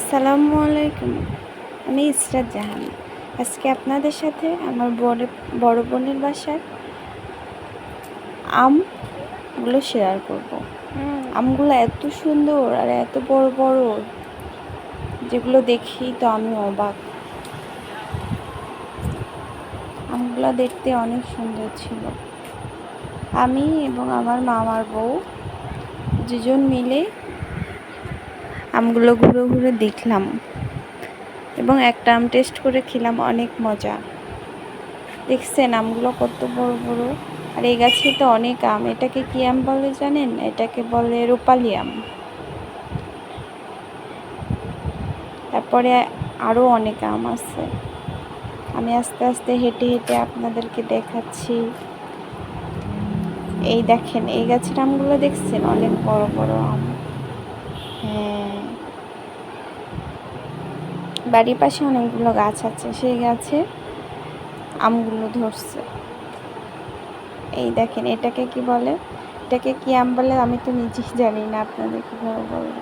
আসসালামু আলাইকুম। আমি ইসরাত জাহান। আজকে আপনাদের সাথে আমার বড় বোনের বাসার আমগুলো শেয়ার করব। আমগুলো এত সুন্দর আর এত বড় বড়, যেগুলো দেখেই তো আমি অবাক। আমগুলো দেখতে অনেক সুন্দর ছিল। আমি এবং আমার মামার বউ দুজন মিলে আমগুলো ঘুরে ঘুরে দেখলাম এবং একটা আম টেস্ট করে খেলাম, অনেক মজা। দেখছেন আমগুলো কত বড় বড়। আর এই গাছে তো অনেক আম। এটাকে কি আম বলে জানেন? এটাকে বলে রূপালি আম। তারপরে আরও অনেক আম আছে। আমি আস্তে আস্তে হেঁটে হেঁটে আপনাদেরকে দেখাচ্ছি। এই দেখেন, এই গাছের আমগুলো দেখছেন? অনেক বড় বড় আম। হ্যাঁ, বাড়ির পাশে অনেকগুলো গাছ আছে, সেই গাছে আমগুলো ধরছে। এই দেখেন, এটাকে কি বলে? এটাকে কি আম বলে আমি তো নিজেই জানি না, আপনাদের কীভাবে বলবো।